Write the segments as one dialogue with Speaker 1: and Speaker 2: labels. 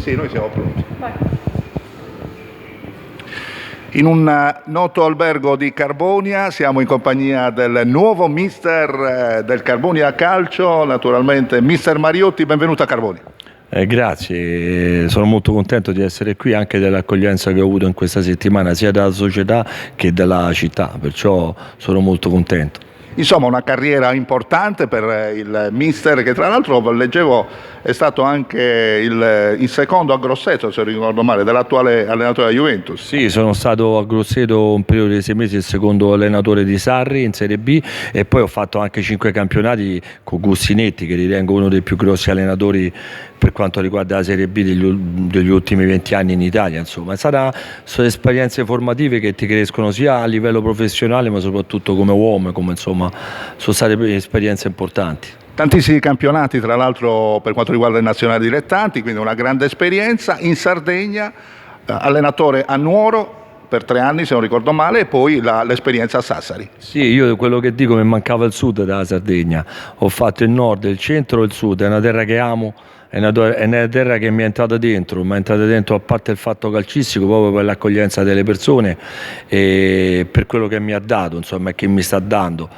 Speaker 1: Sì, noi siamo pronti. Vai. In un noto albergo di Carbonia siamo in compagnia del nuovo mister del Carbonia Calcio, naturalmente mister Mariotti. Benvenuto a Carbonia.
Speaker 2: Grazie, sono molto contento di essere qui, anche dell'accoglienza che ho avuto in questa settimana sia dalla società che dalla città, perciò sono molto contento.
Speaker 1: Insomma, una carriera importante per il mister, che tra l'altro leggevo è stato anche il secondo a Grosseto, se non ricordo male, dell'attuale allenatore della Juventus.
Speaker 2: Sì, sono stato a Grosseto un periodo di 6 mesi il secondo allenatore di Sarri in Serie B, e poi ho fatto anche 5 campionati con Gussinetti, che ritengo uno dei più grossi allenatori per quanto riguarda la Serie B degli ultimi 20 anni in Italia. Insomma, sono esperienze formative che ti crescono sia a livello professionale ma soprattutto come uomo, sono state esperienze importanti.
Speaker 1: Tantissimi campionati, tra l'altro, per quanto riguarda i nazionali dilettanti, quindi una grande esperienza. In Sardegna, allenatore a Nuoro per 3 anni, se non ricordo male, e poi l'esperienza a Sassari.
Speaker 2: Sì, io quello che dico, mi mancava il sud della Sardegna. Ho fatto il nord, il centro e il sud. È una terra che amo, è una terra che mi è entrata dentro, a parte il fatto calcistico, proprio per l'accoglienza delle persone e per quello che mi ha dato, insomma, e che mi sta dando.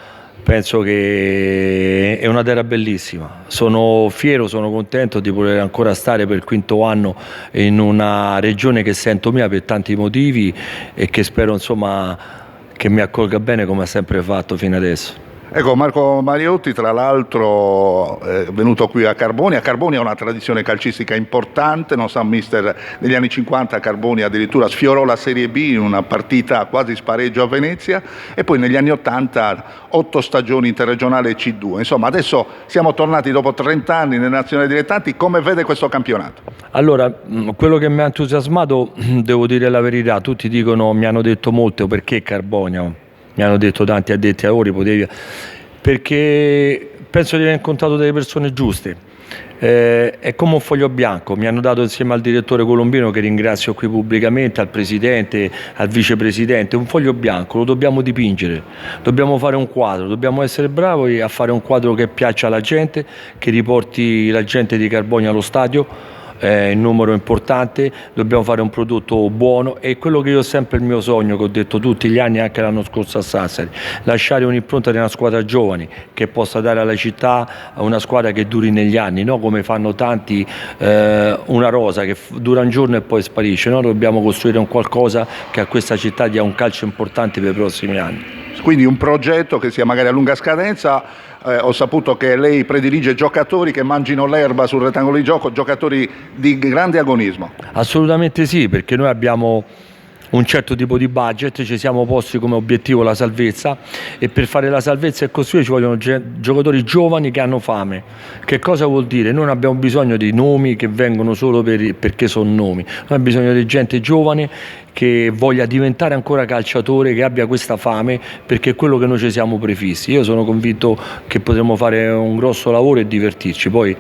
Speaker 2: Penso che è una terra bellissima, sono fiero, sono contento di poter ancora stare per il 5º anno in una regione che sento mia per tanti motivi e che spero, insomma, che mi accolga bene come ha sempre fatto fino adesso.
Speaker 1: Ecco, Marco Mariotti, tra l'altro, è venuto qui a Carbonia. Carbonia ha una tradizione calcistica importante, non sa, mister, negli anni 50 Carbonia addirittura sfiorò la Serie B in una partita quasi spareggio a Venezia, e poi negli anni 80 8 stagioni interregionale C2. Insomma, adesso siamo tornati dopo 30 anni nelle nazionali dilettanti. Come vede questo campionato?
Speaker 2: Allora, quello che mi ha entusiasmato, devo dire la verità, tutti dicono, mi hanno detto molto, perché Carbonia? Mi hanno detto tanti addetti ai lavori, perché penso di aver incontrato delle persone giuste. È come un foglio bianco, mi hanno dato insieme al direttore Colombino, che ringrazio qui pubblicamente, al presidente, al vicepresidente, un foglio bianco, lo dobbiamo dipingere, dobbiamo fare un quadro, dobbiamo essere bravi a fare un quadro che piaccia alla gente, che riporti la gente di Carbonia allo stadio. In numero importante, dobbiamo fare un prodotto buono, e quello che io ho sempre, il mio sogno, che ho detto tutti gli anni, anche l'anno scorso a Sassari, lasciare un'impronta di una squadra giovane che possa dare alla città una squadra che duri negli anni, no? Come fanno tanti, una rosa che dura un giorno e poi sparisce. Noi dobbiamo costruire un qualcosa che a questa città dia un calcio importante per i prossimi anni.
Speaker 1: Quindi un progetto che sia magari a lunga scadenza. Ho saputo che lei predilige giocatori che mangino l'erba sul rettangolo di gioco, giocatori di grande agonismo.
Speaker 2: Assolutamente sì, perché noi abbiamo un certo tipo di budget, ci siamo posti come obiettivo la salvezza, e per fare la salvezza e costruire ci vogliono giocatori giovani che hanno fame. Che cosa vuol dire? Noi non abbiamo bisogno di nomi che vengono solo perché sono nomi, noi abbiamo bisogno di gente giovane che voglia diventare ancora calciatore, che abbia questa fame, perché è quello che noi ci siamo prefissi. Io sono convinto che potremo fare un grosso lavoro e divertirci, poi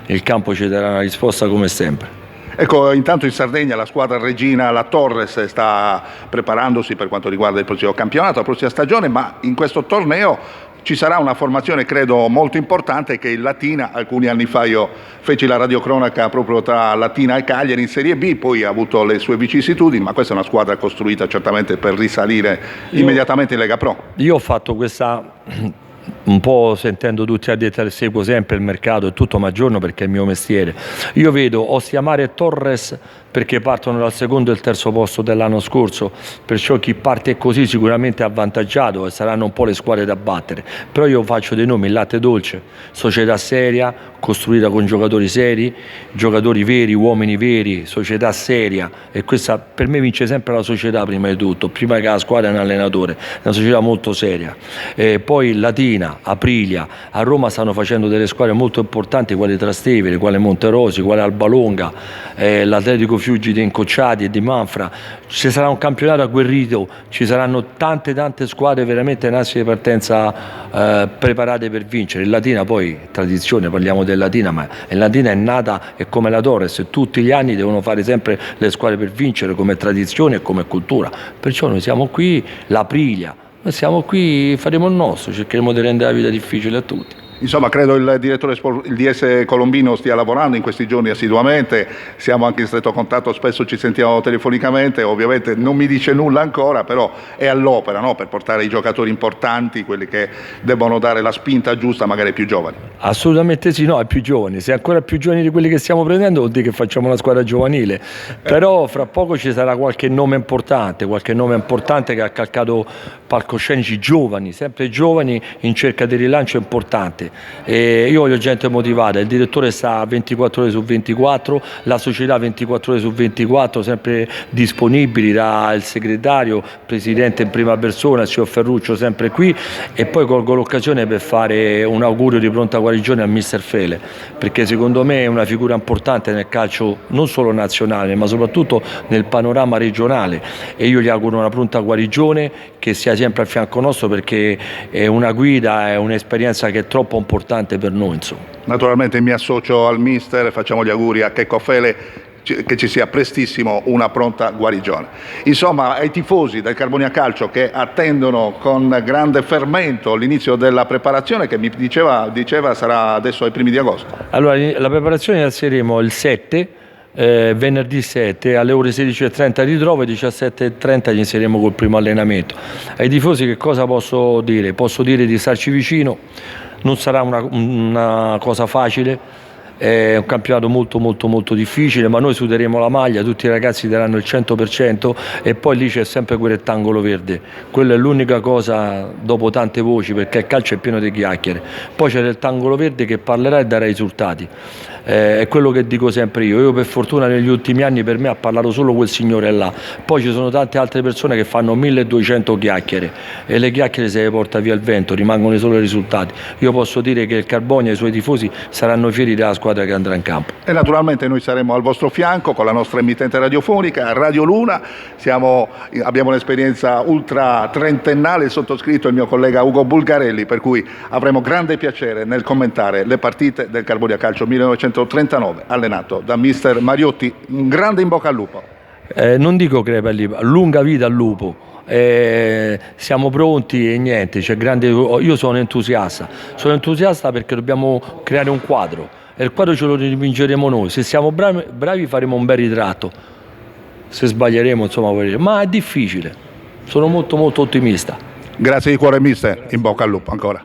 Speaker 2: il campo ci darà una risposta come sempre.
Speaker 1: Ecco, intanto in Sardegna la squadra regina, la Torres, sta preparandosi per quanto riguarda il prossimo campionato, la prossima stagione, ma in questo torneo ci sarà una formazione, credo, molto importante, che è il Latina. Alcuni anni fa io feci la radiocronaca proprio tra Latina e Cagliari in Serie B, poi ha avuto le sue vicissitudini, ma questa è una squadra costruita certamente per risalire immediatamente in Lega Pro.
Speaker 2: Io ho fatto questa, un po' sentendo tutti addetti, seguo sempre il mercato e tutto, ma giorno perché è il mio mestiere. Io vedo Ostiamare e Torres perché partono dal secondo e il terzo posto dell'anno scorso, perciò chi parte così sicuramente è avvantaggiato e saranno un po' le squadre da battere. Però io faccio dei nomi: il Latte Dolce, società seria, costruita con giocatori seri, giocatori veri, uomini veri, società seria, e questa per me vince sempre la società prima di tutto, prima che la squadra e un allenatore, una società molto seria. Poi Latina, Aprilia, a Roma stanno facendo delle squadre molto importanti, quale Trastevere, quale Monterosi, quale Albalonga, l'Atletico Fiuggi di Incocciati e di Manfra. Ci sarà un campionato agguerrito, ci saranno tante squadre veramente in assi di partenza preparate per vincere. Il Latina poi, tradizione, parliamo del Latina, ma il Latina è nata, è come la Torres, tutti gli anni devono fare sempre le squadre per vincere, come tradizione e come cultura. Perciò noi siamo qui, l'Aprilia, noi siamo qui, faremo il nostro, cercheremo di rendere la vita difficile a tutti.
Speaker 1: Insomma, credo il il DS Colombino stia lavorando in questi giorni assiduamente, siamo anche in stretto contatto, spesso ci sentiamo telefonicamente, ovviamente non mi dice nulla ancora, però è all'opera, no? Per portare i giocatori importanti, quelli che debbono dare la spinta giusta, magari ai più giovani.
Speaker 2: Assolutamente sì, no, ai più giovani, se ancora più giovani di quelli che stiamo prendendo vuol dire che facciamo una squadra giovanile, però fra poco ci sarà qualche nome importante che ha calcato palcoscenici giovani, sempre giovani in cerca di rilancio importante. Io voglio gente motivata, il direttore sta 24 ore su 24, la società 24 ore su 24, sempre disponibili, dal segretario, presidente in prima persona, il signor Ferruccio sempre qui, e poi colgo l'occasione per fare un augurio di pronta guarigione a mister Fele, perché secondo me è una figura importante nel calcio non solo nazionale ma soprattutto nel panorama regionale, e io gli auguro una pronta guarigione, che sia sempre a fianco nostro, perché è una guida, è un'esperienza che è troppo importante per noi, insomma.
Speaker 1: Naturalmente mi associo al mister e facciamo gli auguri a Checco Fele che ci sia prestissimo una pronta guarigione. Insomma, ai tifosi del Carbonia Calcio che attendono con grande fermento l'inizio della preparazione, che mi diceva sarà adesso ai primi di agosto.
Speaker 2: Allora, la preparazione la faremo il 7, venerdì 7 alle ore 16:30 ritrovo, e 17:30 gli inseriremo col primo allenamento. Ai tifosi che cosa posso dire? Posso dire di starci vicino, non sarà una cosa facile. È un campionato molto difficile, ma noi suderemo la maglia, tutti i ragazzi daranno il 100%, e poi lì c'è sempre quel rettangolo verde. Quella è l'unica cosa, dopo tante voci, perché il calcio è pieno di chiacchiere. Poi c'è il rettangolo verde che parlerà e darà i risultati. È quello che dico sempre io. Io per fortuna negli ultimi anni per me ha parlato solo quel signore là, poi ci sono tante altre persone che fanno 1200 chiacchiere, e le chiacchiere se le porta via il vento, rimangono solo i risultati. Io posso dire che il Carbonia e i suoi tifosi saranno fieri della squadra che andrà in campo.
Speaker 1: E naturalmente noi saremo al vostro fianco con la nostra emittente radiofonica Radio Luna. Abbiamo un'esperienza ultra trentennale, il sottoscritto e il mio collega Ugo Bulgarelli, per cui avremo grande piacere nel commentare le partite del Carbonia Calcio 1939 allenato da mister Mariotti. Un grande in bocca al lupo.
Speaker 2: Non dico crepa al lupo, lunga vita al lupo. Siamo pronti e niente, io sono entusiasta perché dobbiamo creare un quadro, e il quadro ce lo dipingeremo noi. Se siamo bravi faremo un bel ritratto, se sbaglieremo insomma, ma è difficile. Sono molto ottimista.
Speaker 1: Grazie di cuore mister, in bocca al lupo ancora.